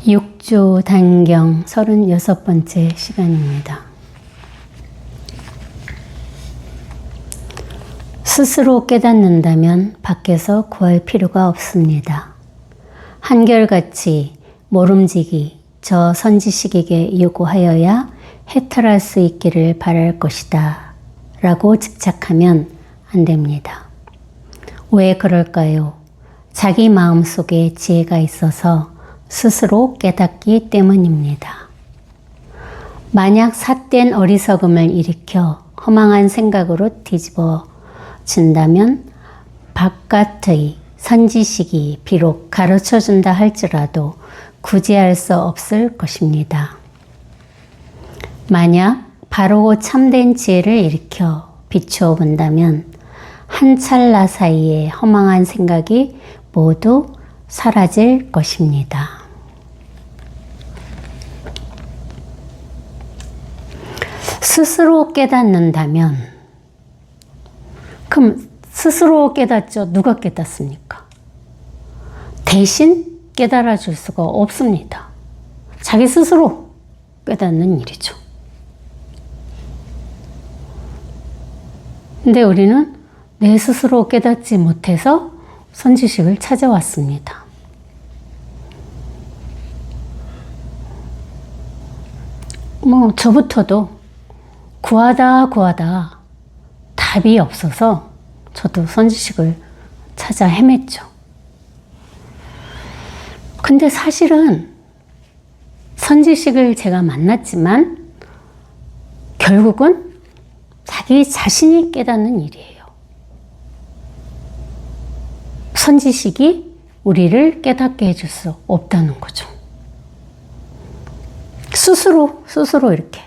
육조 단경 36번째 시간입니다. 스스로 깨닫는다면 밖에서 구할 필요가 없습니다. 한결같이 모름지기 저 선지식에게 요구하여야 해탈할 수 있기를 바랄 것이다 라고 집착하면 안 됩니다. 왜 그럴까요? 자기 마음속에 지혜가 있어서 스스로 깨닫기 때문입니다. 만약 삿된 어리석음을 일으켜 허망한 생각으로 뒤집어진다면 바깥의 선지식이 비록 가르쳐준다 할지라도 구제할 수 없을 것입니다. 만약 바르고 참된 지혜를 일으켜 비추어 본다면 한 찰나 사이에 허망한 생각이 모두 사라질 것입니다. 스스로 깨닫는다면, 그럼 스스로 깨닫죠? 누가 깨닫습니까? 대신 깨달아 줄 수가 없습니다. 자기 스스로 깨닫는 일이죠. 근데 우리는 내 스스로 깨닫지 못해서 선지식을 찾아왔습니다. 저부터도 구하다 답이 없어서 저도 선지식을 찾아 헤맸죠. 근데 사실은 선지식을 제가 만났지만 결국은 자기 자신이 깨닫는 일이에요. 선지식이 우리를 깨닫게 해줄 수 없다는 거죠. 스스로 이렇게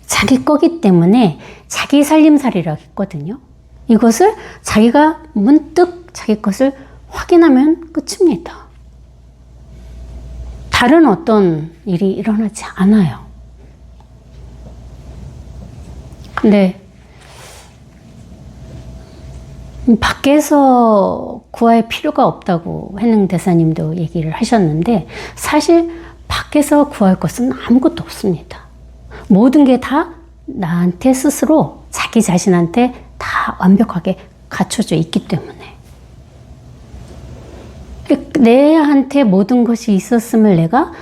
자기 거기 때문에 자기 살림살이라고 했거든요. 이것을 자기가 문득 자기 것을 확인하면 끝입니다. 다른 어떤 일이 일어나지 않아요. 근데 밖에서 구할 필요가 없다고 해능 대사님도 얘기를 하셨는데 사실 밖에서 구할 것은 아무것도 없습니다. 모든 게 다 나한테 스스로 자기 자신한테 다 완벽하게 갖춰져 있기 때문에 내한테 모든 것이 있었음을 내가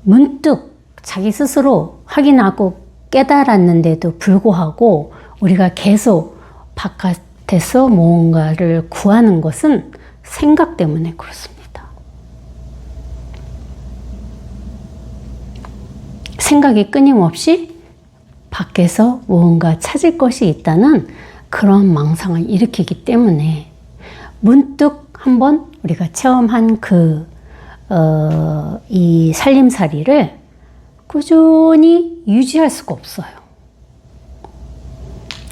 문득 자기 스스로 확인하고 깨달았는데도 불구하고 우리가 계속 바깥에서 무언가를 구하는 것은 생각 때문에 그렇습니다. 생각이 끊임없이 밖에서 무언가 찾을 것이 있다는 그런 망상을 일으키기 때문에 문득 한번 우리가 체험한 이 살림살이를 꾸준히 유지할 수가 없어요.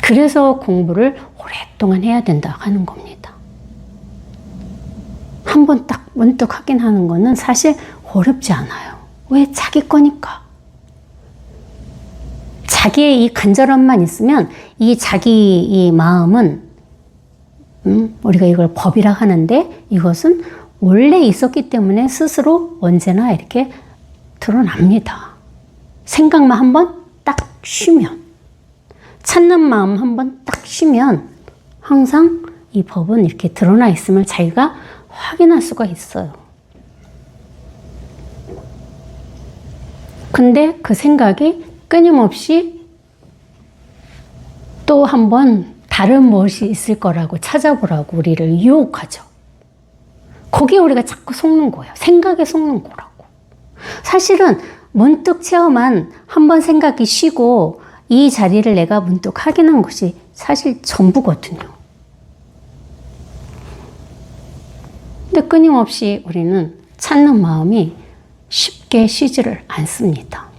그래서 공부를 오랫동안 해야 된다 하는 겁니다. 한번 딱 문득 확인하는 거는 사실 어렵지 않아요. 왜? 자기 거니까. 자기의 이 간절함만 있으면 이 자기 이 마음은 우리가 이걸 법이라 하는데 이것은 원래 있었기 때문에 스스로 언제나 이렇게 드러납니다. 생각만 한번 딱 쉬면, 찾는 마음 한번 딱 쉬면 항상 이 법은 이렇게 드러나 있음을 자기가 확인할 수가 있어요. 근데 그 생각이 끊임없이 또 한번 다른 무엇이 있을 거라고 찾아보라고 우리를 유혹하죠. 거기에 우리가 자꾸 속는 거예요. 생각에 속는 거라고. 사실은 문득 체험한 한번 생각이 쉬고 이 자리를 내가 문득 확인한 것이 사실 전부거든요. 근데 끊임없이 우리는 찾는 마음이 쉽게 쉬지를 않습니다.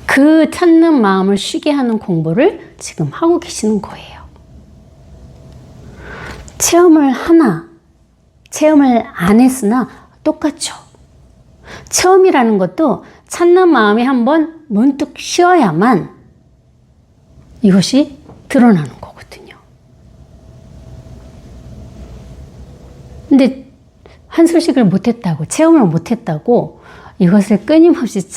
그 찾는 마음을 쉬게 하는 공부를 지금 하고 계시는 거예요. 체험을 안 했으나 똑같죠. 체험이라는 것도 찾는 마음이 한번 문득 쉬어야만 이것이 드러나는 거거든요. 근데 한솔식을 못했다고, 체험을 못했다고 이것을 끊임없이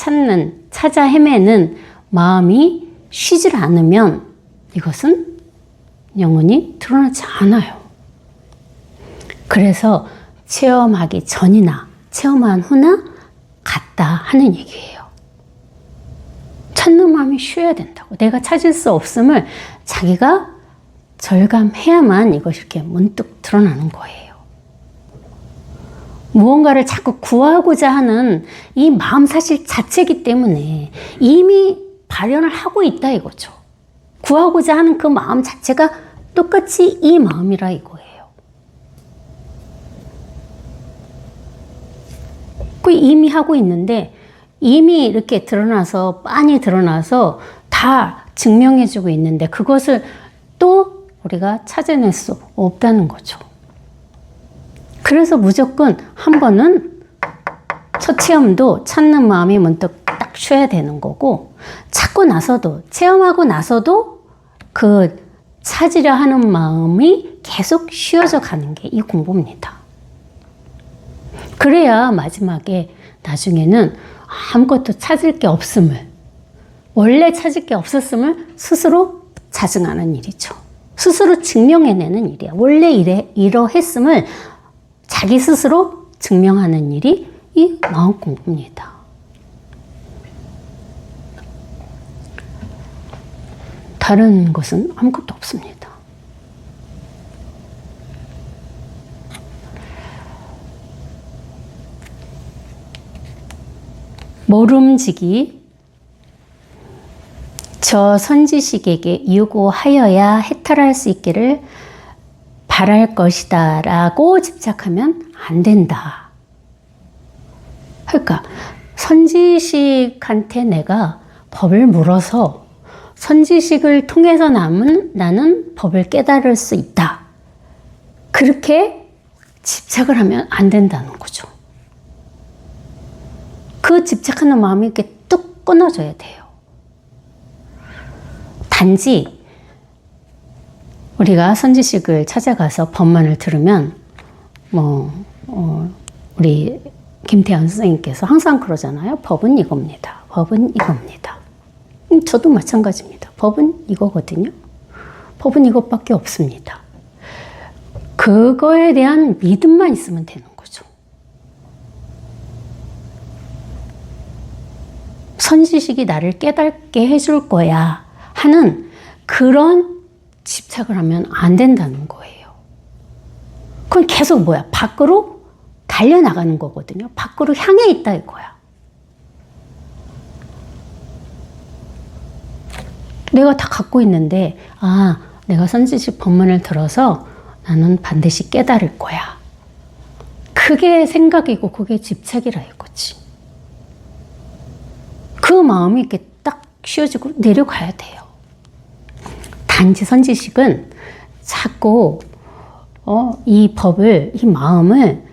찾아 헤매는 마음이 쉬질 않으면 이것은 영원히 드러나지 않아요. 그래서 체험하기 전이나 체험한 후나 같다 하는 얘기예요. 찾는 마음이 쉬어야 된다고. 내가 찾을 수 없음을 자기가 절감해야만 이것이 이렇게 문득 드러나는 거예요. 무언가를 자꾸 구하고자 하는 이 마음 사실 자체이기 때문에 이미 발현을 하고 있다 이거죠. 구하고자 하는 그 마음 자체가 똑같이 이 마음이라 이거예요. 그 이미 하고 있는데 이미 이렇게 드러나서 빤히 드러나서 다 증명해주고 있는데 그것을 또 우리가 찾아낼 수 없다는 거죠. 그래서 무조건 한 번은 첫 체험도 찾는 마음이 문득 딱 쉬어야 되는 거고 찾고 나서도 체험하고 나서도 그 찾으려 하는 마음이 계속 쉬어져 가는 게 이 공부입니다. 그래야 마지막에 나중에는 아무것도 찾을 게 없음을, 원래 찾을 게 없었음을 스스로 자증하는 일이죠. 스스로 증명해내는 일이야. 원래 이러했음을 자기 스스로 증명하는 일이 이 마음 공부입니다. 다른 것은 아무것도 없습니다. 모름지기 저 선지식에게 유고하여야 해탈할 수 있기를 바랄 것이다 라고 집착하면 안 된다. 그러니까 선지식한테 내가 법을 물어서 선지식을 통해서 나는 법을 깨달을 수 있다. 그렇게 집착을 하면 안 된다는 거죠. 그 집착하는 마음이 이렇게 뚝 끊어져야 돼요. 단지 우리가 선지식을 찾아가서 법만을 들으면 우리 김태환 선생님께서 항상 그러잖아요. 법은 이겁니다. 법은 이겁니다. 저도 마찬가지입니다. 법은 이거거든요. 법은 이것밖에 없습니다. 그거에 대한 믿음만 있으면 되는 거죠. 선지식이 나를 깨닫게 해줄 거야 하는 그런 집착을 하면 안 된다는 거예요. 그건 계속 뭐야? 밖으로 달려나가는 거거든요. 밖으로 향해 있다 이거야. 내가 다 갖고 있는데 내가 선지식 법문을 들어서 나는 반드시 깨달을 거야. 그게 생각이고 그게 집착이라 이거지. 그 마음이 이렇게 딱 쉬어지고 내려가야 돼요. 단지 선지식은 자꾸 이 법을, 이 마음을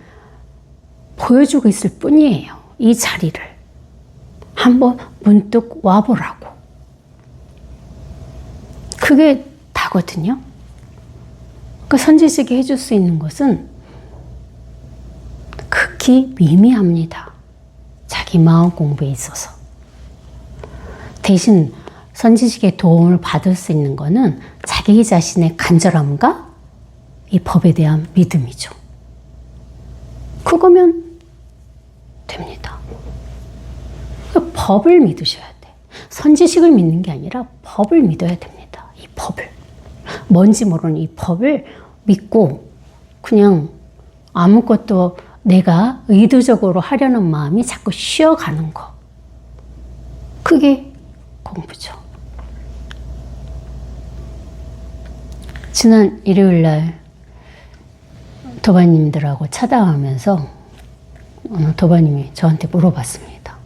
보여주고 있을 뿐이에요. 이 자리를 한번 문득 와보라고. 그게 다거든요. 그 선지식이 해줄 수 있는 것은 극히 미미합니다. 자기 마음 공부에 있어서. 대신 선지식의 도움을 받을 수 있는 것은 자기 자신의 간절함과 이 법에 대한 믿음이죠. 그거면 됩니다. 법을 믿으셔야 돼. 선지식을 믿는 게 아니라 법을 믿어야 됩니다. 이 법을. 뭔지 모르는 이 법을 믿고 그냥 아무것도 내가 의도적으로 하려는 마음이 자꾸 쉬어가는 거. 그게 공부죠. 지난 일요일날 도반님들하고 차다하면서 어느 도반님이 저한테 물어봤습니다.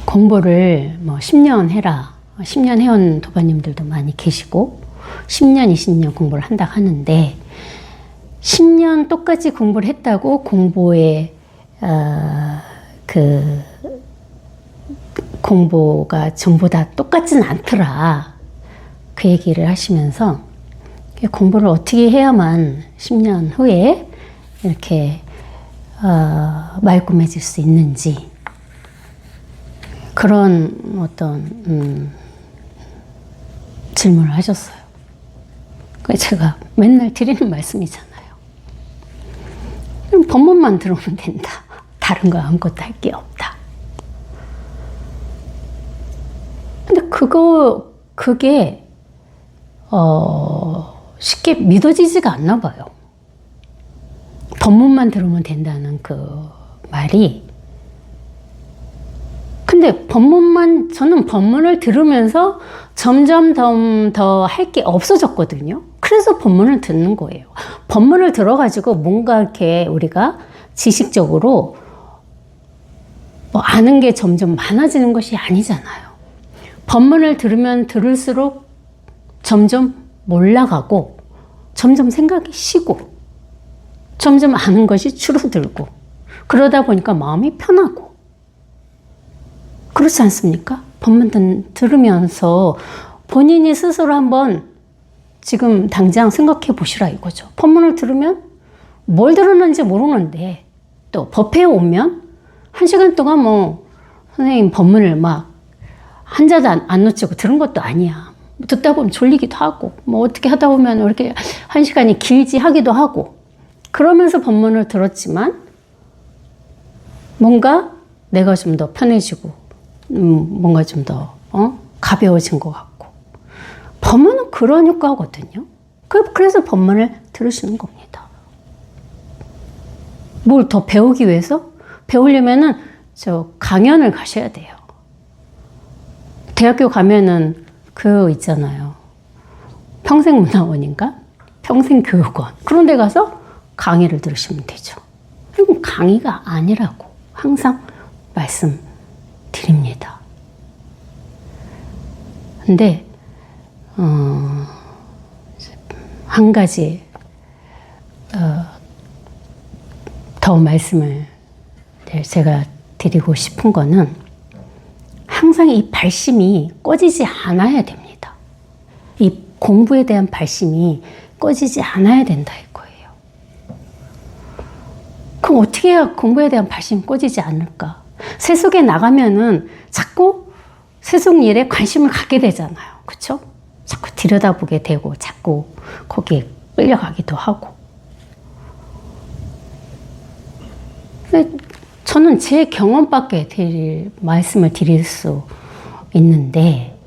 공부를 10년 해라. 10년 해온 도반님들도 많이 계시고 10년, 20년 공부를 한다 하는데 10년 똑같이 공부를 했다고 공부에 공부가 전부 다 똑같진 않더라. 그 얘기를 하시면서 공부를 어떻게 해야만 10년 후에 이렇게 말끔해질 수 있는지 그런 어떤 질문을 하셨어요. 그래서 제가 맨날 드리는 말씀이잖아요. 그럼 법문만 들으면 된다. 다른 거 아무것도 할 게 없다. 근데 그게 쉽게 믿어지지가 않나 봐요. 법문만 들으면 된다는 그 말이. 근데 저는 법문을 들으면서 점점 더 할 게 없어졌거든요. 그래서 법문을 듣는 거예요. 법문을 들어가지고 뭔가 이렇게 우리가 지식적으로 뭐 아는 게 점점 많아지는 것이 아니잖아요. 법문을 들으면 들을수록 점점 몰라가고, 점점 생각이 쉬고, 점점 아는 것이 줄어들고, 그러다 보니까 마음이 편하고. 그렇지 않습니까? 법문 들으면서 본인이 스스로 한번 지금 당장 생각해 보시라 이거죠. 법문을 들으면 뭘 들었는지 모르는데, 또 법회에 오면 1시간 동안 뭐 선생님 법문을 막 한자도 안 놓치고 들은 것도 아니야. 듣다 보면 졸리기도 하고, 뭐 어떻게 하다 보면 이렇게 1시간이 길지 하기도 하고, 그러면서 법문을 들었지만 뭔가 내가 좀 더 편해지고, 뭔가 좀 더 가벼워진 것 같고. 법문은 그런 효과거든요. 그래서 법문을 들으시는 겁니다. 뭘 더 배우기 위해서? 배우려면은 저 강연을 가셔야 돼요. 대학교 가면은 그 있잖아요. 평생문화원인가? 평생교육원. 그런 데 가서 강의를 들으시면 되죠. 이건 강의가 아니라고 항상 말씀드립니다. 근데 한 가지 더 말씀을 제가 드리고 싶은 거는, 항상 이 발심이 꺼지지 않아야 됩니다. 이 공부에 대한 발심이 꺼지지 않아야 된다 이거예요. 그럼 어떻게 해야 공부에 대한 발심이 꺼지지 않을까? 세속에 나가면은 자꾸 세속 일에 관심을 갖게 되잖아요. 그렇죠? 자꾸 들여다보게 되고 자꾸 거기에 끌려가기도 하고. 근데 저는 제 경험밖에 말씀을 드릴 수 있는데,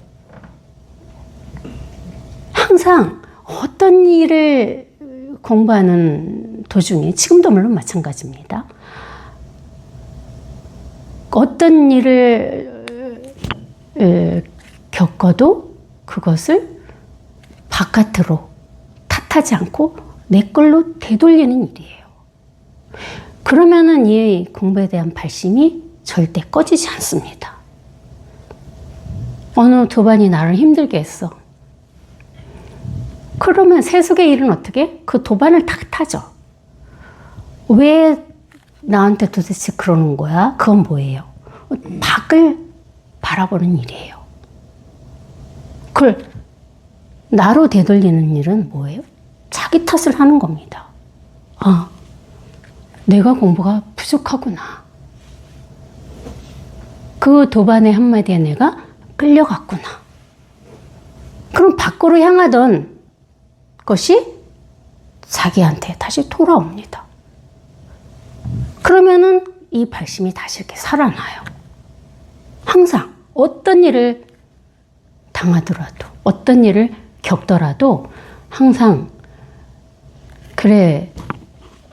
항상 어떤 일을 공부하는 도중에, 지금도 물론 마찬가지입니다. 어떤 일을 겪어도 그것을 바깥으로 탓하지 않고 내 걸로 되돌리는 일이에요. 그러면은 이 공부에 대한 발심이 절대 꺼지지 않습니다. 어느 도반이 나를 힘들게 했어. 그러면 세속의 일은 어떻게? 그 도반을 탓하죠. 왜 나한테 도대체 그러는 거야? 그건 뭐예요? 밖을 바라보는 일이에요. 그걸 나로 되돌리는 일은 뭐예요? 자기 탓을 하는 겁니다. 아, 내가 공부가 부족하구나. 그 도반의 한마디에 내가 끌려갔구나. 그럼 밖으로 향하던 것이 자기한테 다시 돌아옵니다. 그러면은 이 발심이 다시 이렇게 살아나요. 항상 어떤 일을 당하더라도, 어떤 일을 겪더라도 항상 그래,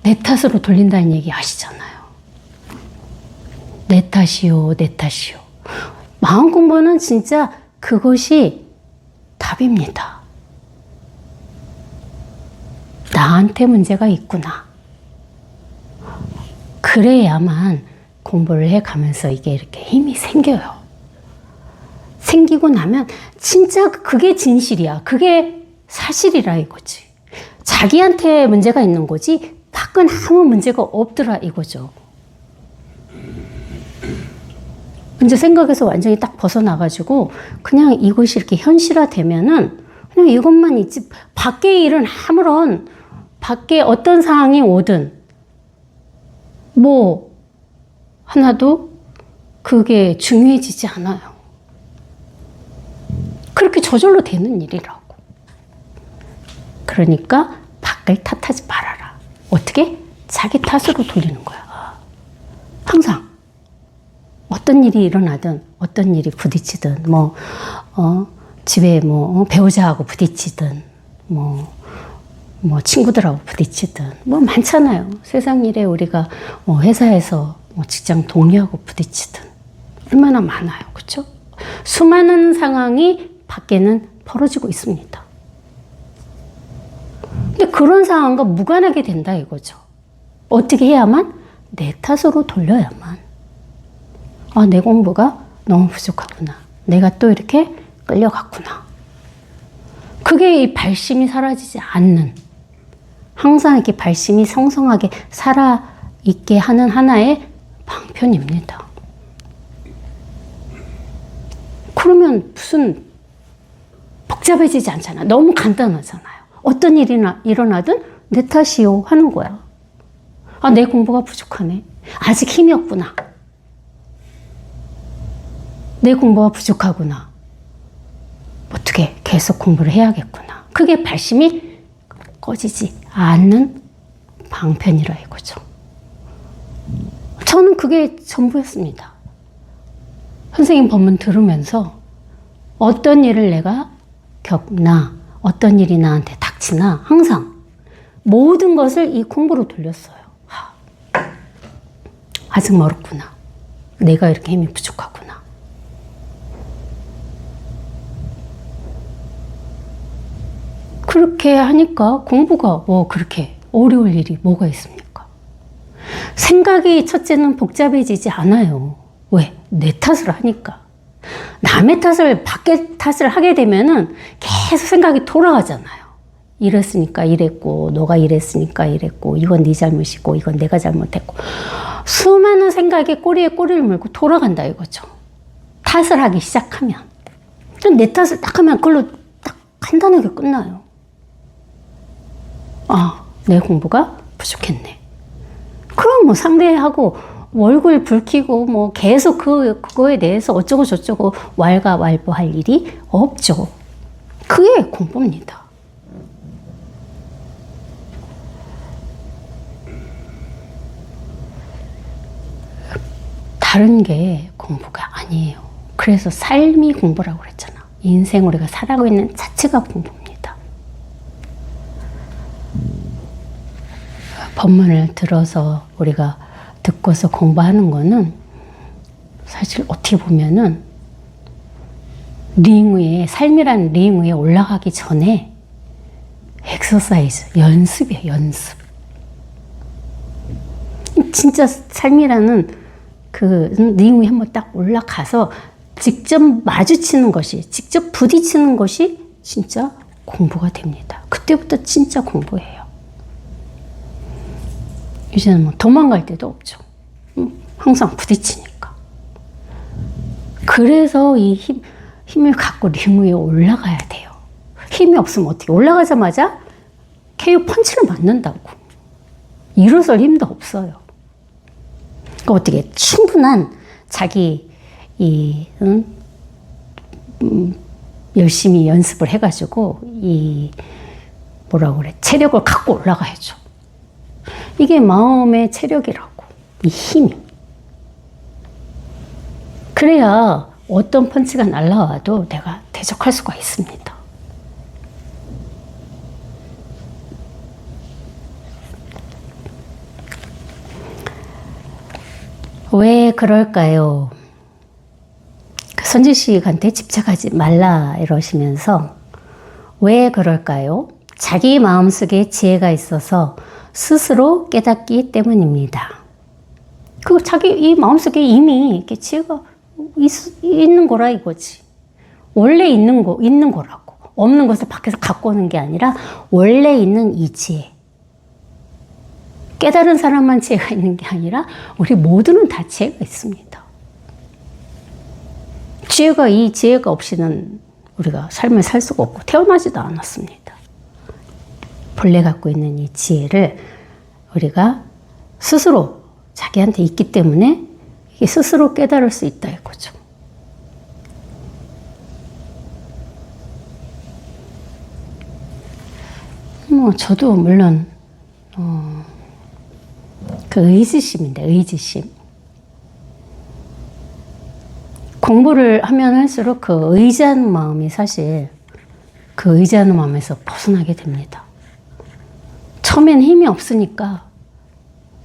내 탓으로 돌린다는 얘기 아시잖아요. 내 탓이요, 내 탓이요. 마음 공부는 진짜 그것이 답입니다. 나한테 문제가 있구나. 그래야만 공부를 해가면서 이게 이렇게 힘이 생겨요. 생기고 나면 진짜 그게 진실이야. 그게 사실이라 이거지. 자기한테 문제가 있는 거지 밖은 아무 문제가 없더라 이거죠. 이제 생각에서 완전히 딱 벗어나가지고 그냥 이것이 이렇게 현실화되면은 그냥 이것만 있지, 밖의 일은 아무런, 밖에 어떤 상황이 오든 뭐 하나도 그게 중요해지지 않아요. 그렇게 저절로 되는 일이라고. 그러니까 밖을 탓하지 말아라. 어떻게? 자기 탓으로 돌리는 거야. 항상 어떤 일이 일어나든 어떤 일이 부딪히든 집에 배우자하고 부딪히든 친구들하고 부딪히든 많잖아요. 세상 일에 우리가 회사에서 직장 동료하고 부딪히든 얼마나 많아요. 그렇죠? 수많은 상황이 밖에는 벌어지고 있습니다. 근데 그런 상황과 무관하게 된다 이거죠. 어떻게 해야만? 내 탓으로 돌려야만. 아, 내 공부가 너무 부족하구나. 내가 또 이렇게 끌려갔구나. 그게 이 발심이 사라지지 않는, 항상 이렇게 발심이 성성하게 살아있게 하는 하나의 방편입니다. 그러면 무슨 복잡해지지 않잖아. 너무 간단하잖아요. 어떤 일이 일어나든 내 탓이요 하는 거야. 아, 내 공부가 부족하네. 아직 힘이 없구나. 내 공부가 부족하구나. 어떻게 계속 공부를 해야겠구나. 그게 발심이 꺼지지 않는 방편이라 이거죠. 저는 그게 전부였습니다. 선생님 법문 들으면서 어떤 일을 내가 겪나, 어떤 일이 나한테 닥치나 항상 모든 것을 이 공부로 돌렸어요. 아직 멀었구나. 내가 이렇게 힘이 부족하구나. 그렇게 하니까 공부가 그렇게 어려울 일이 뭐가 있습니까? 생각이 첫째는 복잡해지지 않아요. 왜? 내 탓을 하니까. 남의 탓을, 밖의 탓을 하게 되면은 계속 생각이 돌아가잖아요. 이랬으니까 이랬고, 너가 이랬으니까 이랬고, 이건 네 잘못이고, 이건 내가 잘못했고. 수많은 생각에 꼬리에 꼬리를 물고 돌아간다 이거죠. 탓을 하기 시작하면. 내 탓을 딱 하면 그걸로 딱 간단하게 끝나요. 아, 내 공부가 부족했네. 그럼 상대하고 얼굴 붉히고 계속 그거에 대해서 어쩌고 저쩌고 왈가왈부할 일이 없죠. 그게 공부입니다. 다른 게 공부가 아니에요. 그래서 삶이 공부라고 그랬잖아. 인생 우리가 살아가고 있는 자체가 공부입니다. 법문을 들어서 우리가 듣고서 공부하는 거는 사실 어떻게 보면은 삶이란 링 위에 올라가기 전에 엑서사이즈, 연습이에요, 연습. 진짜 삶이라는 링 위에 한번 딱 올라가서 직접 마주치는 것이, 직접 부딪히는 것이 진짜 공부가 됩니다. 그때부터 진짜 공부예요. 이제는 도망갈 데도 없죠. 항상 부딪히니까. 그래서 이 힘을 갖고 링 위에 올라가야 돼요. 힘이 없으면 어떻게? 올라가자마자 KO 펀치를 맞는다고. 일어설 힘도 없어요. 그러니까 어떻게 충분한 자기 열심히 연습을 해가지고 체력을 갖고 올라가야죠. 이게 마음의 체력이라고. 이 힘이. 그래야 어떤 펀치가 날라와도 내가 대적할 수가 있습니다. 왜 그럴까요? 선지식한테 집착하지 말라 이러시면서 왜 그럴까요? 자기 마음속에 지혜가 있어서 스스로 깨닫기 때문입니다. 자기 이 마음속에 이미 이렇게 지혜가 있는 거라 이거지. 원래 있는 거라고. 없는 것을 밖에서 갖고 오는 게 아니라 원래 있는 이 지혜. 깨달은 사람만 지혜가 있는 게 아니라 우리 모두는 다 지혜가 있습니다. 이 지혜가 없이는 우리가 삶을 살 수가 없고 태어나지도 않았습니다. 본래 갖고 있는 이 지혜를 우리가 스스로 자기한테 있기 때문에 이게 스스로 깨달을 수 있다 이거죠. 저도 물론 그 의지심인데, 의지심. 공부를 하면 할수록 그 의지하는 마음이 사실 그 의지하는 마음에서 벗어나게 됩니다. 처음엔 힘이 없으니까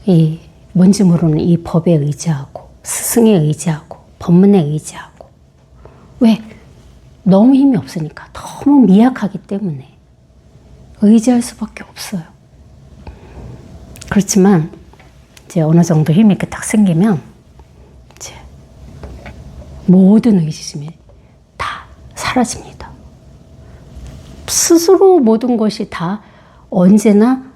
이 뭔지 모르는 이 법에 의지하고 스승에 의지하고 법문에 의지하고, 왜? 너무 힘이 없으니까, 너무 미약하기 때문에 의지할 수밖에 없어요. 그렇지만 이제 어느 정도 힘이 이렇게 딱 생기면 이제 모든 의지심이 다 사라집니다. 스스로 모든 것이 다 언제나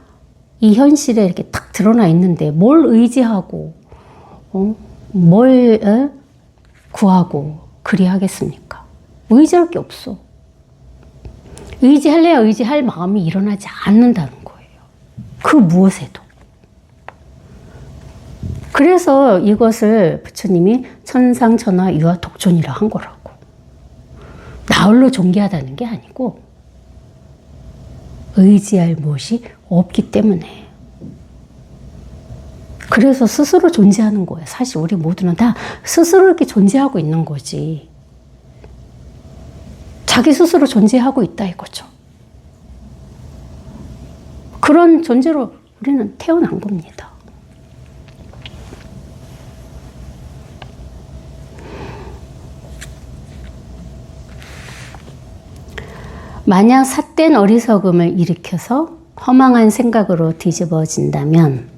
이 현실에 이렇게 딱 드러나 있는데 뭘 의지하고 뭘 구하고 그리 하겠습니까? 의지할 게 없어. 의지할래야 의지할 마음이 일어나지 않는다는 거예요. 그 무엇에도. 그래서 이것을 부처님이 천상천하 유아 독존이라 한 거라고. 나홀로 존귀하다는 게 아니고 의지할 무엇이 없기 때문에. 그래서 스스로 존재하는 거예요. 사실 우리 모두는 다 스스로 이렇게 존재하고 있는 거지. 자기 스스로 존재하고 있다 이거죠. 그런 존재로 우리는 태어난 겁니다. 만약 삿된 어리석음을 일으켜서 허망한 생각으로 뒤집어진다면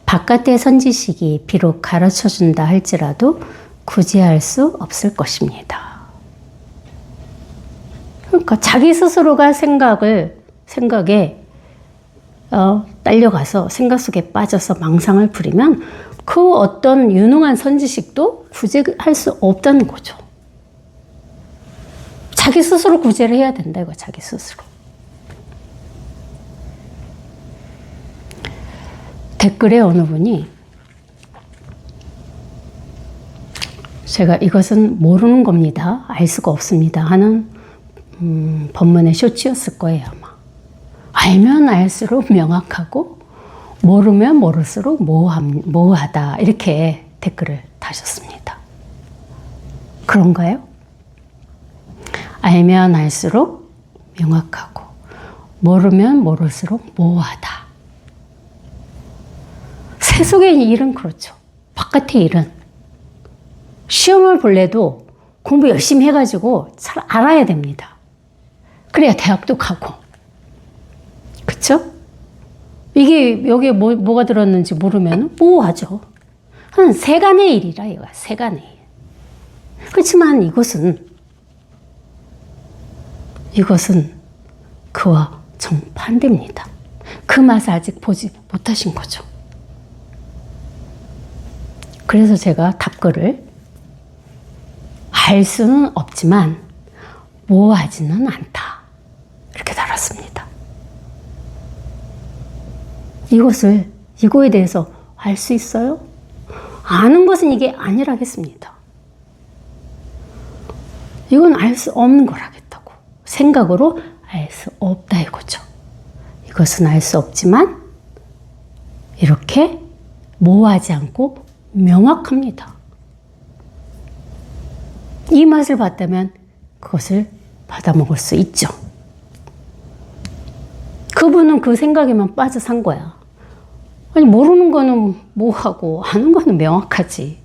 바깥의 선지식이 비록 가르쳐준다 할지라도 구제할 수 없을 것입니다. 그러니까 자기 스스로가 생각에 딸려가서 생각 속에 빠져서 망상을 부리면 그 어떤 유능한 선지식도 구제할 수 없다는 거죠. 자기 스스로 구제를 해야 된다 이거, 자기 스스로. 댓글에 어느 분이 제가 이것은 모르는 겁니다, 알 수가 없습니다 하는 법문의 쇼츠였을 거예요 아마. 알면 알수록 명확하고 모르면 모를수록 모호하다 이렇게 댓글을 다셨습니다. 그런가요? 알면 알수록 명확하고 모르면 모를수록 모호하다. 세속의 일은 그렇죠. 바깥의 일은 시험을 볼래도 공부 열심히 해가지고 잘 알아야 됩니다. 그래야 대학도 가고. 그쵸? 이게 여기에 뭐가 들었는지 모르면 모호하죠. 그건 세간의 일이라 이거야. 세간의 일. 그렇지만 이것은 그와 정반대입니다. 그 맛을 아직 보지 못하신 거죠. 그래서 제가 답글을 알 수는 없지만 모호하지는 않다 이렇게 달았습니다. 이거에 대해서 알 수 있어요? 아는 것은 이게 아니라겠습니다. 이건 알 수 없는 거라겠다고. 생각으로 알 수 없다 이거죠. 이것은 알 수 없지만 이렇게 모호하지 않고 명확합니다. 이 맛을 봤다면 그것을 받아먹을 수 있죠. 그분은 그 생각에만 빠져 산 거야. 아니, 모르는 거는 모호하고 아는 거는 명확하지.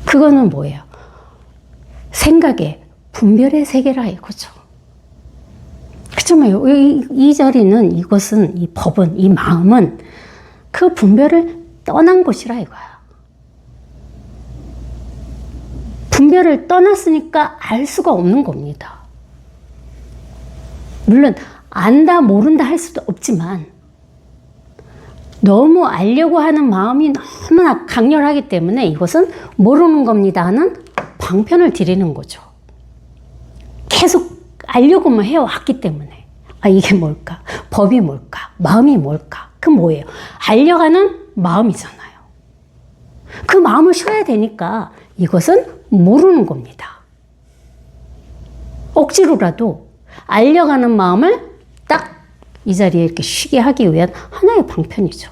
그거는 뭐예요? 생각의 분별의 세계라 이거죠. 그렇잖아요. 이 자리는, 이것은, 이 법은, 이 마음은 그 분별을 떠난 곳이라 이거야. 분별을 떠났으니까 알 수가 없는 겁니다. 물론 안다 모른다 할 수도 없지만 너무 알려고 하는 마음이 너무나 강렬하기 때문에 이것은 모르는 겁니다 하는 방편을 드리는 거죠. 계속 알려고만 해왔기 때문에. 아, 이게 뭘까? 법이 뭘까? 마음이 뭘까? 그럼 뭐예요? 알려가는 마음이잖아요. 그 마음을 쉬어야 되니까 이것은 모르는 겁니다. 억지로라도 알려가는 마음을 딱 이 자리에 이렇게 쉬게 하기 위한 하나의 방편이죠.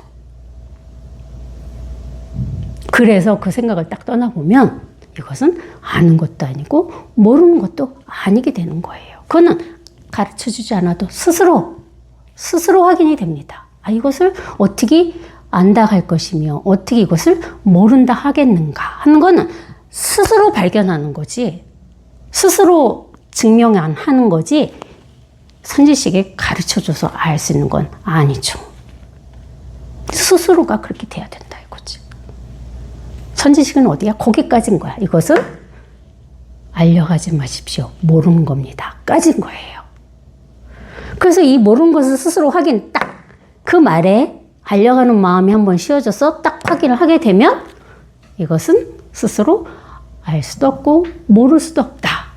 그래서 그 생각을 딱 떠나보면 이것은 아는 것도 아니고 모르는 것도 아니게 되는 거예요. 그거는 가르쳐주지 않아도 스스로 확인이 됩니다. 아, 이것을 어떻게 안다 할 것이며 어떻게 이것을 모른다 하겠는가 하는 거는 스스로 발견하는 거지, 스스로 증명 안 하는 거지, 선지식에 가르쳐줘서 알 수 있는 건 아니죠. 스스로가 그렇게 돼야 된다 이거지. 선지식은 어디야? 거기까지인 거야. 이것은 알려가지 마십시오. 모르는 겁니다. 까진 거예요. 그래서 이 모르는 것을 스스로 확인, 딱 그 말에 알려가는 마음이 한번 쉬어져서 딱 확인을 하게 되면 이것은 스스로 알 수도 없고 모를 수도 없다.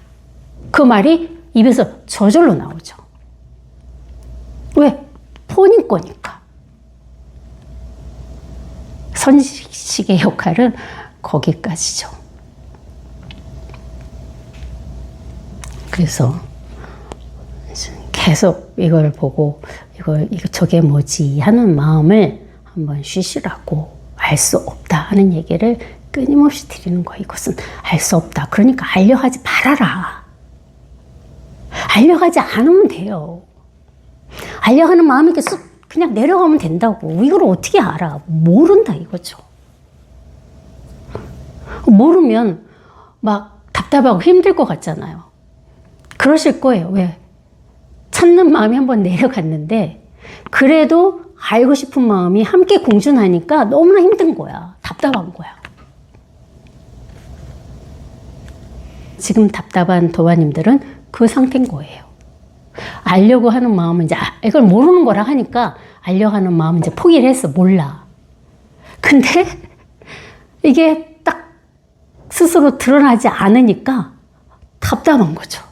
그 말이 입에서 저절로 나오죠. 왜? 본인 거니까. 선지식의 역할은 거기까지죠. 그래서 계속 이걸 보고 이거 저게 뭐지 하는 마음을 한번 쉬시라고, 알 수 없다 하는 얘기를 끊임없이 드리는 거예요. 이것은 알 수 없다. 그러니까 알려하지 말아라. 알려하지 않으면 돼요. 알려하는 마음이 이렇게 쑥 그냥 내려가면 된다고. 이걸 어떻게 알아? 모른다 이거죠. 모르면 막 답답하고 힘들 것 같잖아요. 그러실 거예요. 왜? 찾는 마음이 한번 내려갔는데 그래도 알고 싶은 마음이 함께 공존하니까 너무나 힘든 거야. 답답한 거야. 지금 답답한 도화님들은 그 상태인 거예요. 알려고 하는 마음은 이제 이걸 모르는 거라 하니까 알려고 하는 마음은 이제 포기를 했어. 몰라. 근데 이게 딱 스스로 드러나지 않으니까 답답한 거죠.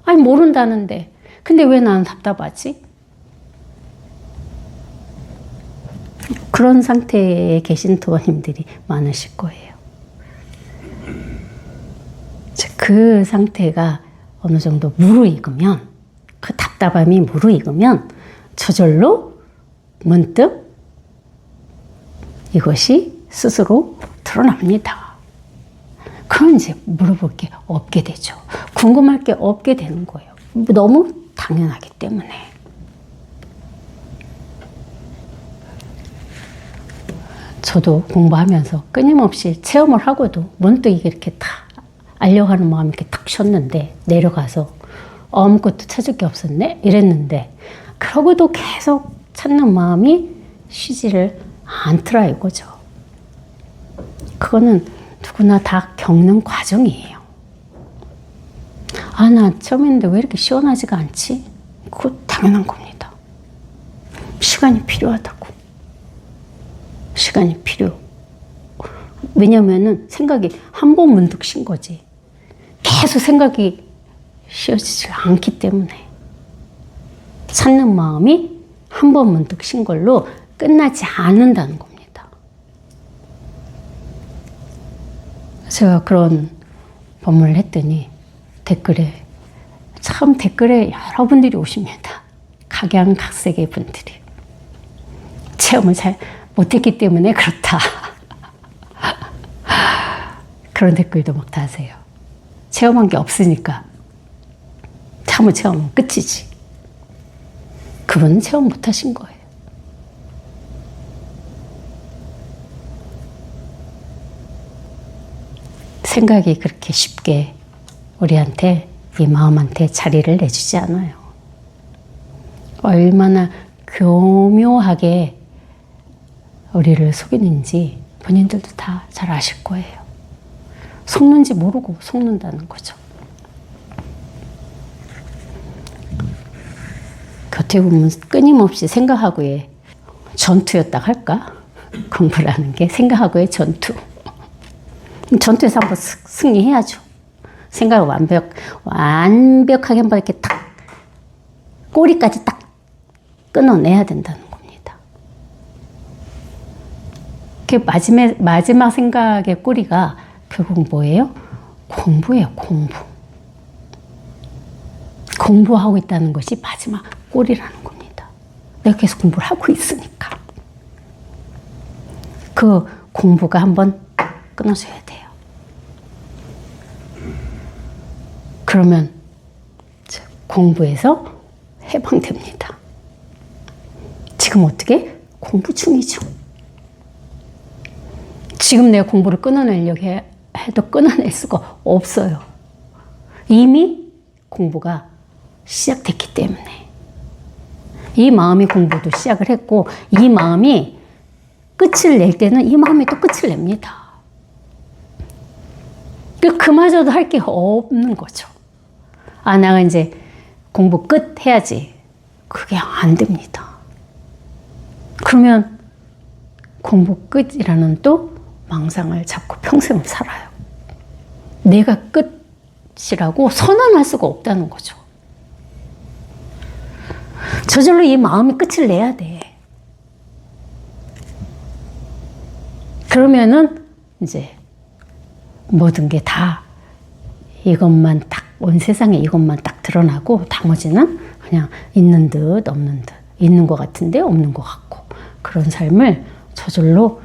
아니 모른다는데 근데 왜 나는 답답하지? 그런 상태에 계신 도화님들이 많으실 거예요. 그 상태가 어느 정도 무르익으면, 그 답답함이 무르익으면 저절로 문득 이것이 스스로 드러납니다. 그럼 이제 물어볼 게 없게 되죠. 궁금할 게 없게 되는 거예요. 너무 당연하기 때문에. 저도 공부하면서 끊임없이 체험을 하고도 문득 이렇게 다 알려고 하는 마음이 이렇게 탁 쉬었는데 내려가서 아무것도 찾을 게 없었네? 이랬는데 그러고도 계속 찾는 마음이 쉬지를 않더라 이거죠. 그거는 누구나 다 겪는 과정이에요. 아, 나 처음 했는데 왜 이렇게 시원하지가 않지? 그거 당연한 겁니다. 시간이 필요하다고. 시간이 필요. 왜냐면은 생각이 한 번 문득 쉰 거지. 계속 생각이 쉬어지지 않기 때문에. 찾는 마음이 한 번 문득 쉰 걸로 끝나지 않는다는 겁니다. 제가 그런 법문을 했더니 댓글에 여러분들이 오십니다. 각양각색의 분들이. 체험을 잘 못했기 때문에 그렇다. 그런 댓글도 막 다세요. 체험한 게 없으니까 체험은 끝이지. 그분은 체험 못하신 거예요. 생각이 그렇게 쉽게 우리한테, 이 마음한테 자리를 내주지 않아요. 얼마나 교묘하게 우리를 속이는지 본인들도 다 잘 아실 거예요. 속는지 모르고 속는다는 거죠. 곁에 보면 끊임없이 생각하고의 전투였다 할까? 공부라는 게 생각하고의 전투. 전투에서 한번 승리해야죠. 생각을 완벽하게 한번 이렇게 딱 꼬리까지 딱 끊어내야 된다는 겁니다. 그 마지막 생각의 꼬리가 결국 뭐예요? 공부예요, 공부. 공부하고 있다는 것이 마지막 꼬리라는 겁니다. 내가 계속 공부를 하고 있으니까. 그 공부가 한번 끊어져야 돼요. 그러면 공부에서 해방됩니다. 지금 어떻게? 공부 중이죠. 지금 내가 공부를 끊어내려고 해도 끊어낼 수가 없어요. 이미 공부가 시작됐기 때문에. 이 마음이 공부도 시작을 했고, 이 마음이 끝을 낼 때는 이 마음이 또 끝을 냅니다. 그마저도 할 게 없는 거죠. 아, 내가 이제 공부 끝 해야지. 그게 안 됩니다. 그러면 공부 끝이라는 또 망상을 잡고 평생을 살아요. 내가 끝이라고 선언할 수가 없다는 거죠. 저절로 이 마음이 끝을 내야 돼. 그러면은 이제 모든 게 다 이것만 딱, 온 세상에 이것만 딱 드러나고 나머지는 그냥 있는 듯 없는 듯, 있는 것 같은데 없는 것 같고, 그런 삶을 저절로,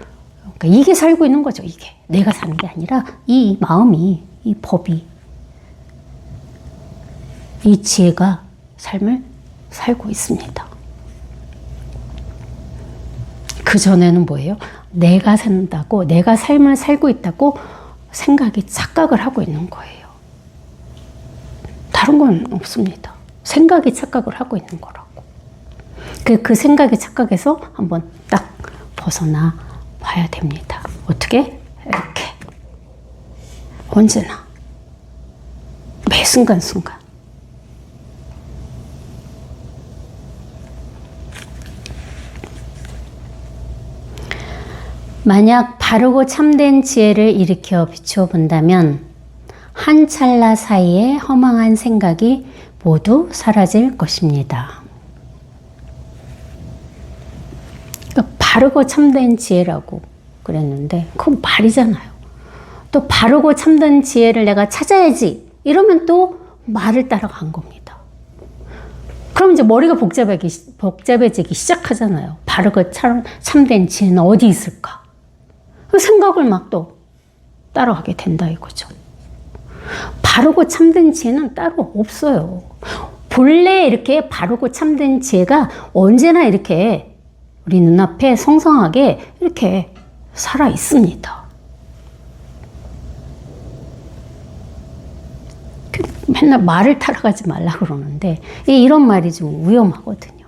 그러니까 이게 살고 있는 거죠. 이게 내가 사는 게 아니라 이 마음이, 이 법이, 이 지혜가 삶을 살고 있습니다. 그 전에는 뭐예요? 내가 산다고, 내가 삶을 살고 있다고 생각이 착각을 하고 있는 거예요. 다른 건 없습니다. 생각이 착각을 하고 있는 거라고. 그 생각의 착각에서 한번 딱 벗어나 봐야 됩니다. 어떻게? 이렇게. 언제나. 매 순간순간. 만약 바르고 참된 지혜를 일으켜 비추어 본다면 한 찰나 사이에 허망한 생각이 모두 사라질 것입니다. 그러니까 바르고 참된 지혜라고 그랬는데 그건 말이잖아요. 또 바르고 참된 지혜를 내가 찾아야지 이러면 또 말을 따라간 겁니다. 그럼 이제 머리가 복잡해지기 시작하잖아요. 바르고 참된 지혜는 어디 있을까? 그 생각을 막 또 따라가게 된다 이거죠. 바르고 참된 지혜는 따로 없어요. 본래 이렇게 바르고 참된 지혜가 언제나 이렇게 우리 눈앞에 성성하게 이렇게 살아 있습니다. 맨날 말을 따라가지 말라 그러는데 이런 말이 좀 위험하거든요.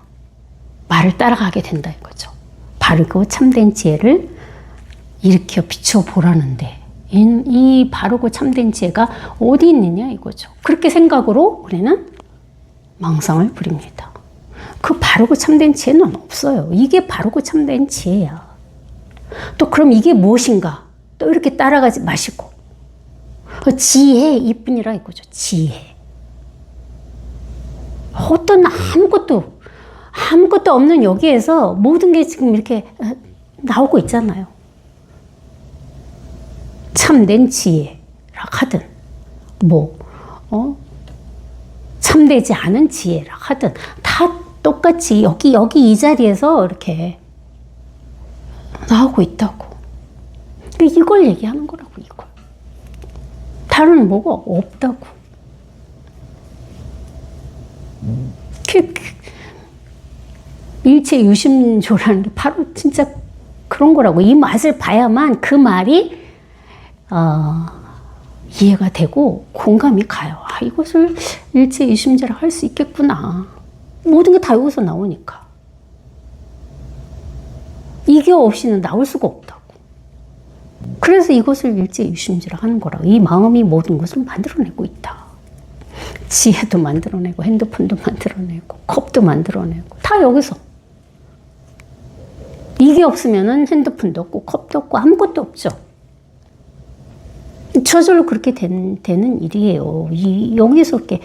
말을 따라가게 된다 이거죠. 바르고 참된 지혜를 일으켜 비춰 보라는데 이 바르고 참된 지혜가 어디 있느냐 이거죠. 그렇게 생각으로 우리는 망상을 부립니다. 그 바르고 참된 지혜는 없어요. 이게 바르고 참된 지혜야. 또 그럼 이게 무엇인가? 또 이렇게 따라가지 마시고 지혜 이뿐이라 이거죠. 지혜. 어떤 아무것도 없는 여기에서 모든 게 지금 이렇게 나오고 있잖아요. 참된 지혜라 하든 참되지 않은 지혜라 하든 다 똑같이 여기 이 자리에서 이렇게 나오고 있다고. 이걸 얘기하는 거라고. 이걸. 다른 뭐가 없다고. 일체 유심조라는 게 바로 진짜 그런 거라고. 이 맛을 봐야만 그 말이 이해가 되고 공감이 가요. 아, 이것을 일체 유심조라 할 수 있겠구나. 모든 게 다 여기서 나오니까. 이게 없이는 나올 수가 없다고. 그래서 이것을 일체 유심조라 하는 거라고. 이 마음이 모든 것을 만들어내고 있다. 지혜도 만들어내고 핸드폰도 만들어내고 컵도 만들어내고 다 여기서. 이게 없으면은 핸드폰도 없고 컵도 없고 아무것도 없죠. 저절로 그렇게 되는 일이에요. 여기서 이렇게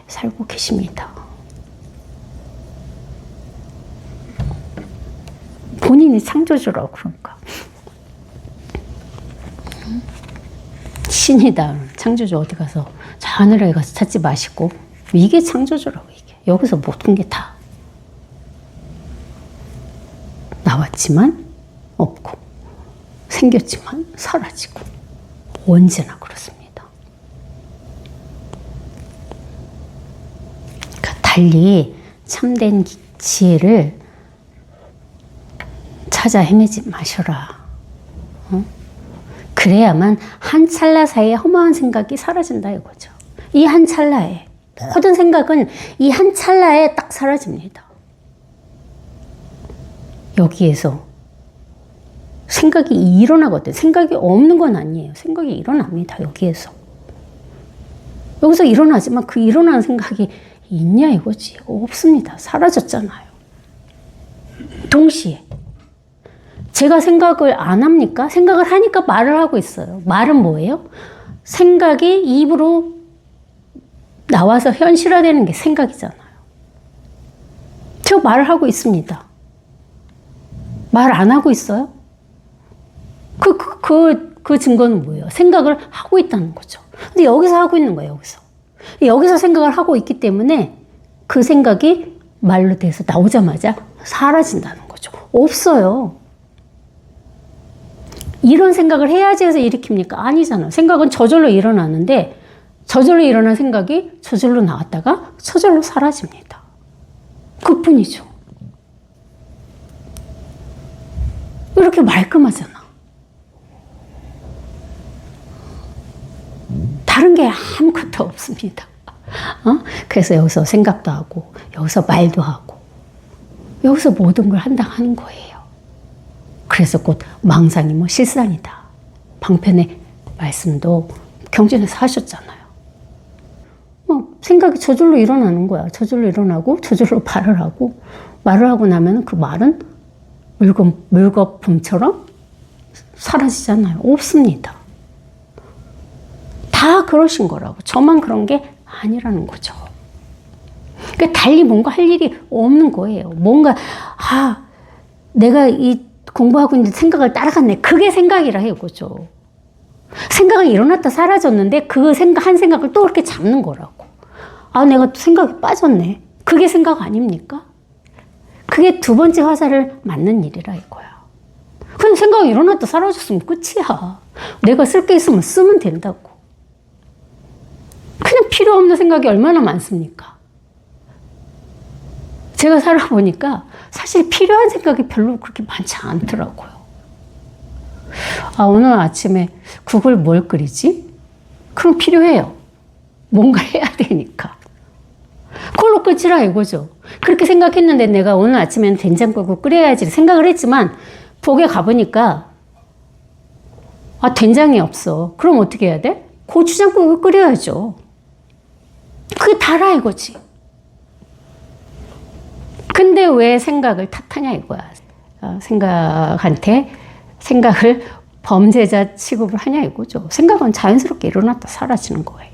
살고 계십니다. 본인이 창조주라고 그러니까. 신이다. 창조주 어디 가서 저 하늘에 가서 찾지 마시고 이게 창조주라고. 이게 여기서 모든 게 다 나왔지만 없고 생겼지만 사라지고 언제나 그렇습니다. 그러니까 달리 참된 지혜를 찾아 헤매지 마셔라. 그래야만 한 찰나 사이에 허무한 생각이 사라진다 이거죠. 이 한 찰나에 모든 생각은 이 한 찰나에 딱 사라집니다. 여기에서 생각이 일어나거든. 생각이 없는 건 아니에요. 생각이 일어납니다. 여기에서. 여기서 일어나지만 그 일어나는 생각이 있냐 이거지. 없습니다. 사라졌잖아요. 동시에 제가 생각을 안 합니까? 생각을 하니까 말을 하고 있어요. 말은 뭐예요? 생각이 입으로 나와서 현실화되는 게 생각이잖아요. 제가 말을 하고 있습니다. 말 안 하고 있어요? 그 증거는 뭐예요? 생각을 하고 있다는 거죠. 근데 여기서 하고 있는 거예요, 여기서. 여기서 생각을 하고 있기 때문에 그 생각이 말로 돼서 나오자마자 사라진다는 거죠. 없어요. 이런 생각을 해야지 해서 일으킵니까? 아니잖아요. 생각은 저절로 일어나는데 저절로 일어난 생각이 저절로 나왔다가 저절로 사라집니다. 그뿐이죠. 이렇게 말끔하잖아. 다른 게 아무것도 없습니다. 그래서 여기서 생각도 하고 여기서 말도 하고 여기서 모든 걸 한다 하는 거예요. 그래서 곧 망상이 뭐 실상이다. 방편의 말씀도 경전에서 하셨잖아요. 생각이 저절로 일어나는 거야. 저절로 일어나고 저절로 말을 하고 나면 그 말은 물거품처럼 사라지잖아요. 없습니다. 다 그러신 거라고. 저만 그런 게 아니라는 거죠. 그러니까 달리 뭔가 할 일이 없는 거예요. 뭔가 내가 이 공부하고 있는데 생각을 따라갔네. 그게 생각이라 이거죠. 생각이 일어났다 사라졌는데 그 한 생각을 또 이렇게 잡는 거라고. 내가 생각이 빠졌네. 그게 생각 아닙니까? 그게 두 번째 화살을 맞는 일이라 이거야. 그냥 생각이 일어났다 사라졌으면 끝이야. 내가 쓸 게 있으면 쓰면 된다고. 그냥 필요 없는 생각이 얼마나 많습니까? 제가 살아보니까 사실 필요한 생각이 별로 그렇게 많지 않더라고요. 오늘 아침에 국을 뭘 끓이지? 그럼 필요해요. 뭔가 해야 되니까. 그걸로 끝이라 이거죠. 그렇게 생각했는데 내가 오늘 아침에는 된장국을 끓여야지 생각을 했지만 복에 가보니까 된장이 없어. 그럼 어떻게 해야 돼? 고추장국을 끓여야죠. 그게 다라 이거지. 근데 왜 생각을 탓하냐 이거야. 생각을 범죄자 취급을 하냐 이거죠. 생각은 자연스럽게 일어났다 사라지는 거예요.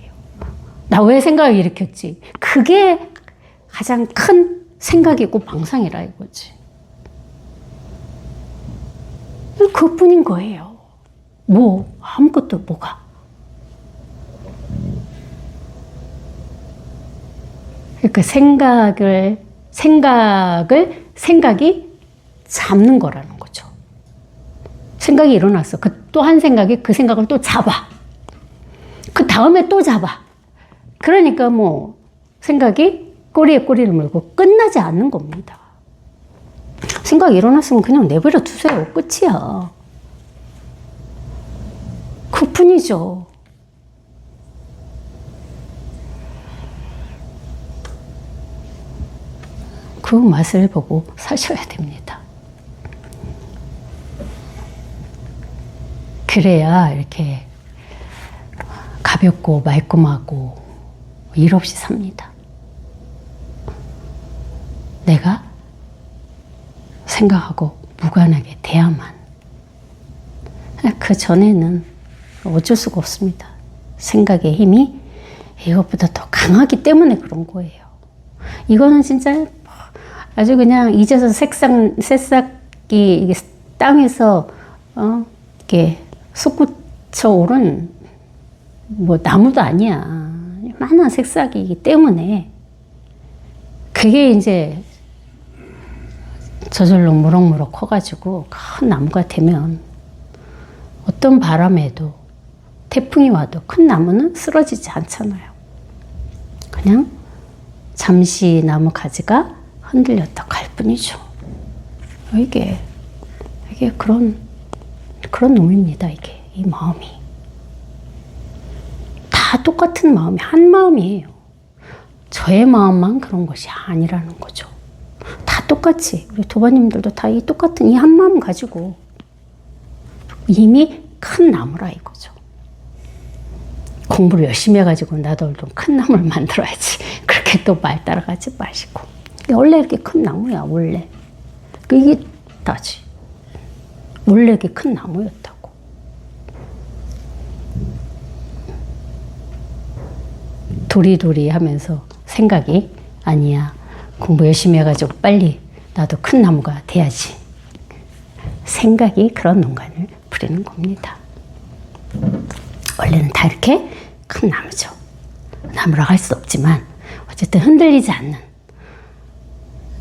나 왜 생각을 일으켰지? 그게 가장 큰 생각이고 망상이라 이거지. 그것뿐인 거예요. 아무것도 뭐가. 그러니까 생각이 잡는 거라는 거죠. 생각이 일어났어. 또 한 생각이 그 생각을 또 잡아. 그 다음에 또 잡아. 그러니까 생각이 꼬리에 꼬리를 물고 끝나지 않는 겁니다. 생각이 일어났으면 그냥 내버려 두세요. 끝이야. 그뿐이죠. 그 맛을 보고 사셔야 됩니다. 그래야 이렇게 가볍고 말끔하고 일 없이 삽니다. 내가 생각하고 무관하게 돼야만. 그 전에는 어쩔 수가 없습니다. 생각의 힘이 이것보다 더 강하기 때문에 그런 거예요. 이거는 진짜 아주 그냥 잊어서 새싹이 땅에서 이렇게 솟구친 저 올은 뭐 나무도 아니야. 많은 새싹이기 때문에 그게 이제 저절로 무럭무럭 커가지고 큰 나무가 되면 어떤 바람에도 태풍이 와도 큰 나무는 쓰러지지 않잖아요. 그냥 잠시 나무 가지가 흔들렸다 갈 뿐이죠. 이게 그런 놈입니다. 이게 이 마음이 다 똑같은 마음이 한 마음이에요. 저의 마음만 그런 것이 아니라는 거죠. 다 똑같이 우리 도반님들도 다 이 똑같은 이 한 마음 가지고 이미 큰 나무라 이거죠. 공부를 열심히 해가지고 나도 좀 큰 나무를 만들어야지. 그렇게 또 말 따라가지 마시고. 원래 이렇게 큰 나무야, 원래. 이게 다지. 원래 이렇게 큰 나무였다고. 도리도리 하면서 생각이 아니야. 공부 열심히 해가지고 빨리 나도 큰 나무가 돼야지. 생각이 그런 농간을 부리는 겁니다. 원래는 다 이렇게 큰 나무죠. 나무라고 할 수 없지만 어쨌든 흔들리지 않는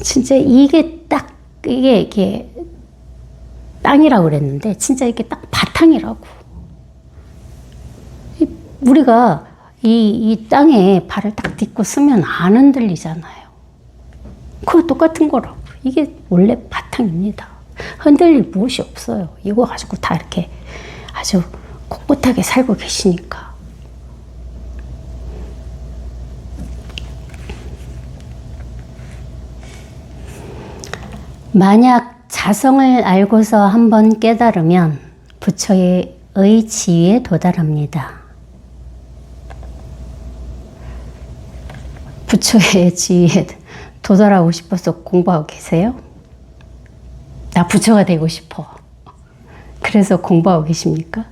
진짜 이게 딱 이게 땅이라고 그랬는데 진짜 이게 딱 바탕이라고. 우리가 이 땅에 발을 딱 딛고 쓰면 안 흔들리잖아요. 그거 똑같은 거라고. 이게 원래 바탕입니다. 흔들릴 무엇이 없어요. 이거 가지고 다 이렇게 아주 꼿꼿하게 살고 계시니까. 만약 자성을 알고서 한번 깨달으면 부처의 지위에 도달합니다. 부처의 지위에 도달하고 싶어서 공부하고 계세요? 나 부처가 되고 싶어. 그래서 공부하고 계십니까?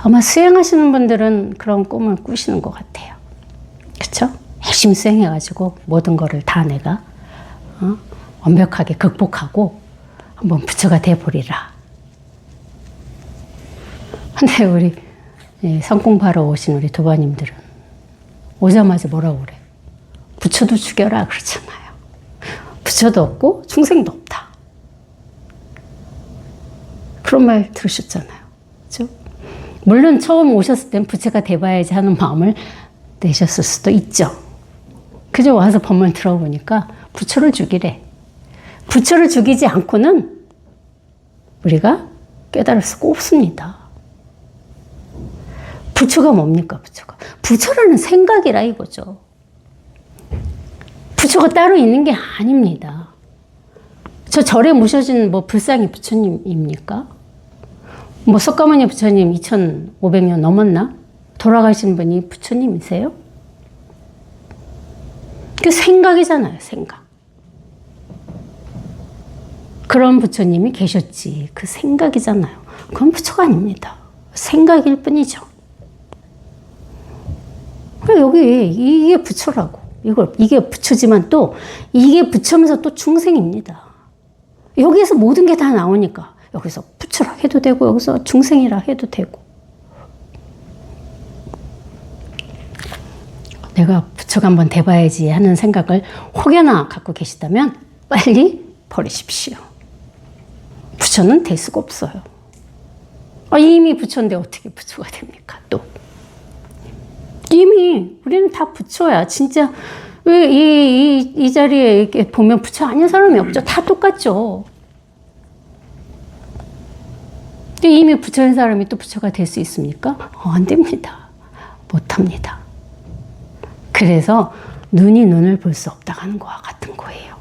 아마 수행하시는 분들은 그런 꿈을 꾸시는 것 같아요. 그쵸? 열심히 수행해가지고 모든 거를 다 내가 완벽하게 극복하고 한번 부처가 돼보리라. 근데 우리 성공하러 오신 우리 도반님들은 오자마자 뭐라고 그래? 부처도 죽여라 그러잖아요. 부처도 없고 중생도 없다. 그런 말 들으셨잖아요. 그렇죠? 물론 처음 오셨을 땐 부처가 돼봐야지 하는 마음을 내셨을 수도 있죠. 그저 와서 법문 들어보니까 부처를 죽이래. 부처를 죽이지 않고는 우리가 깨달을 수가 없습니다. 부처가 뭡니까, 부처가? 부처라는 생각이라 이거죠. 부처가 따로 있는 게 아닙니다. 저 절에 모셔진 뭐 불상이 부처님입니까? 뭐 석가모니 부처님 2500년 넘었나? 돌아가신 분이 부처님이세요? 그 생각이잖아요, 생각. 그런 부처님이 계셨지. 그 생각이잖아요. 그건 부처가 아닙니다. 생각일 뿐이죠. 여기 이게 부처라고. 이게 부처지만 또 이게 부처면서 또 중생입니다. 여기에서 모든 게 다 나오니까 여기서 부처라 해도 되고 여기서 중생이라 해도 되고. 내가 부처가 한번 돼봐야지 하는 생각을 혹여나 갖고 계시다면 빨리 버리십시오. 부처는 될 수가 없어요. 이미 부처인데 어떻게 부처가 됩니까? 또 이미 우리는 다 부처야. 진짜 왜 이 자리에 이렇게 보면 부처 아닌 사람이 없죠. 다 똑같죠. 근데 이미 부처인 사람이 또 부처가 될 수 있습니까? 안 됩니다. 못합니다. 그래서 눈이 눈을 볼 수 없다고 하는 거와 같은 거예요.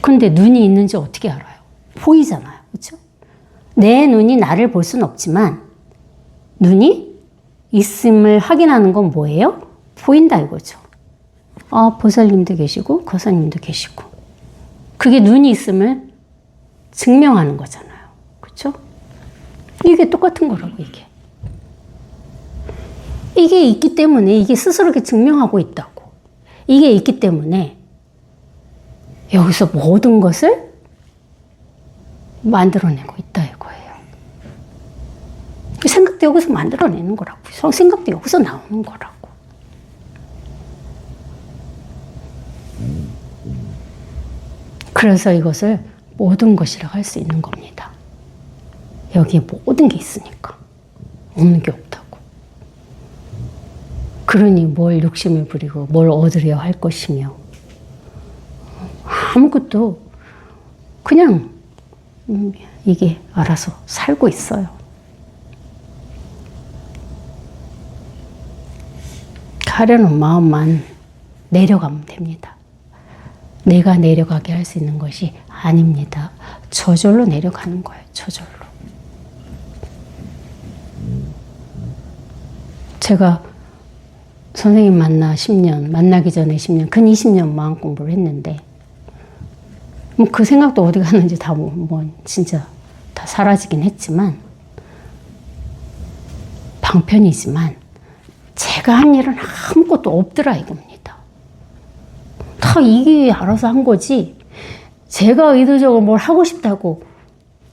근데 눈이 있는지 어떻게 알아요? 보이잖아요. 그렇죠? 내 눈이 나를 볼 수는 없지만 눈이 있음을 확인하는 건 뭐예요? 보인다 이거죠. 보살님도 계시고 거사님도 계시고 그게 눈이 있음을 증명하는 거잖아요. 그렇죠? 이게 똑같은 거라고 이게. 이게 있기 때문에 이게 스스로 이렇게 증명하고 있다고. 이게 있기 때문에 여기서 모든 것을 만들어내고 있다 이거예요. 생각도 여기서 만들어내는 거라고. 생각도 여기서 나오는 거라고. 그래서 이것을 모든 것이라고 할 수 있는 겁니다. 여기에 모든 게 있으니까. 없는 게 없다고. 그러니 뭘 욕심을 부리고 뭘 얻으려 할 것이며 아무것도 그냥 이게 알아서 살고 있어요. 가려는 마음만 내려가면 됩니다. 내가 내려가게 할 수 있는 것이 아닙니다. 저절로 내려가는 거예요. 저절로. 제가 선생님 만나 10년, 만나기 전에 10년, 근 20년 마음 공부를 했는데 뭐 그 생각도 어디 갔는지 다 진짜 다 사라지긴 했지만 방편이지만 제가 한 일은 아무것도 없더라 이겁니다. 다 이게 알아서 한 거지 제가 의도적으로 뭘 하고 싶다고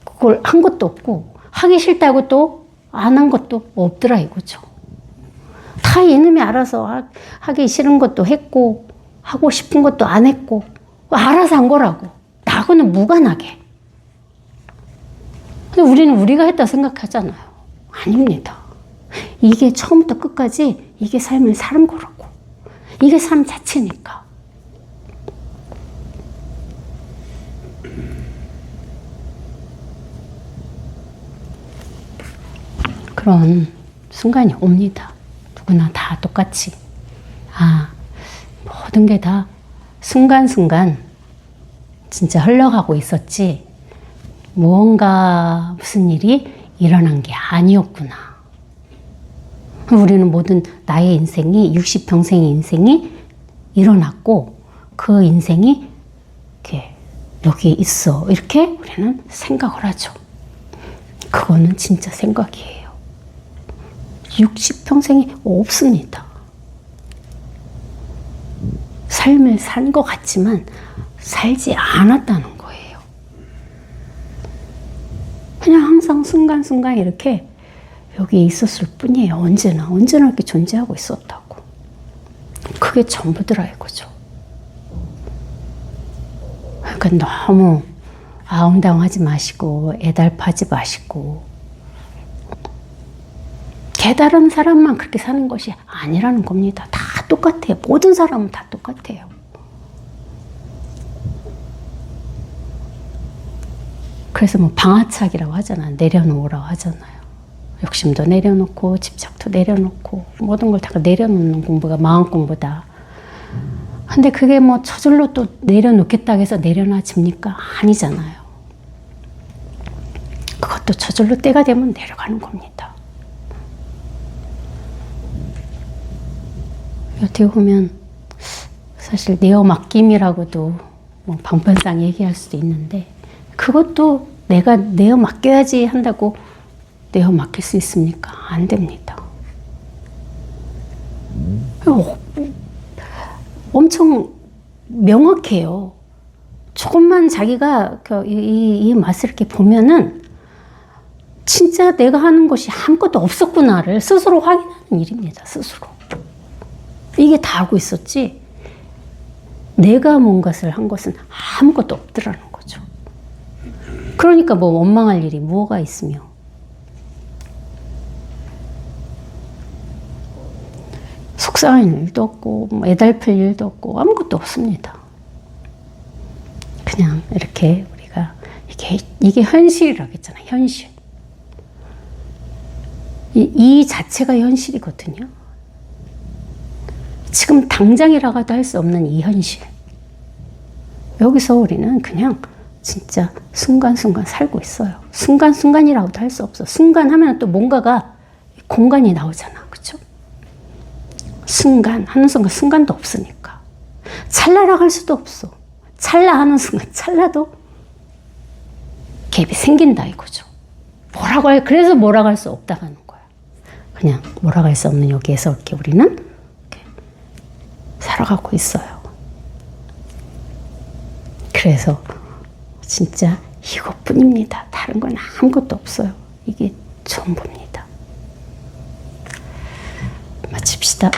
그걸 한 것도 없고 하기 싫다고 또 안 한 것도 없더라 이거죠. 다 이놈이 알아서 하기 싫은 것도 했고 하고 싶은 것도 안 했고 알아서 한 거라고. 나하고는 무관하게. 근데 우리는 우리가 했다 생각하잖아요. 아닙니다. 이게 처음부터 끝까지 이게 삶을 사는 거라고. 이게 삶 자체니까. 그런 순간이 옵니다. 누구나 다 똑같이. 모든 게 다 순간순간 진짜 흘러가고 있었지 무언가 무슨 일이 일어난 게 아니었구나. 우리는 모든 나의 인생이 60평생의 인생이 일어났고 그 인생이 이렇게 여기 있어 이렇게 우리는 생각을 하죠. 그거는 진짜 생각이에요. 60평생이 없습니다. 삶을 산 것 같지만 살지 않았다는 거예요. 그냥 항상 순간순간 이렇게 여기에 있었을 뿐이에요. 언제나 이렇게 존재하고 있었다고. 그게 전부더라 이거죠. 그러니까 너무 아웅다웅하지 마시고 애달파지 마시고 깨달은 사람만 그렇게 사는 것이 아니라는 겁니다. 다 똑같아요. 모든 사람은 다 똑같아요. 그래서 뭐 방아착이라고 하잖아요. 내려놓으라고 하잖아요. 욕심도 내려놓고 집착도 내려놓고 모든 걸 다 내려놓는 공부가 마음 공부다. 근데 그게 뭐 저절로 또 내려놓겠다고 해서 내려놔집니까? 아니잖아요. 그것도 저절로 때가 되면 내려가는 겁니다. 어떻게 보면 사실 내어 맡김이라고도 뭐 방편상 얘기할 수도 있는데 그것도 내가 내어 맡겨야지 한다고 내어 맡길 수 있습니까? 안 됩니다. 엄청 명확해요. 조금만 자기가 이 맛을 이렇게 보면은 진짜 내가 하는 것이 아무것도 없었구나를 스스로 확인하는 일입니다. 스스로. 이게 다 알고 있었지 내가 뭔가를 한 것은 아무것도 없더라는 거죠. 그러니까 뭐 원망할 일이 뭐가 있으며 속상한 일도 없고 뭐 애달플 일도 없고 아무것도 없습니다. 그냥 이렇게 우리가 이게 현실이라고 했잖아요. 현실. 이 자체가 현실이거든요. 지금 당장이라고도 할 수 없는 이 현실. 여기서 우리는 그냥 진짜 순간순간 살고 있어요. 순간순간이라고도 할 수 없어. 순간 하면 또 뭔가가 공간이 나오잖아. 그쵸? 순간, 하는 순간, 순간도 없으니까. 찰나라고 할 수도 없어. 찰나 하는 순간, 찰나도 갭이 생긴다 이거죠. 그래서 뭐라고 할 수 없다고 하는 거야. 그냥 뭐라고 할 수 없는 여기에서 이렇게 우리는 살아가고 있어요. 그래서 진짜 이것뿐입니다. 다른 건 아무것도 없어요. 이게 전부입니다. 마칩시다.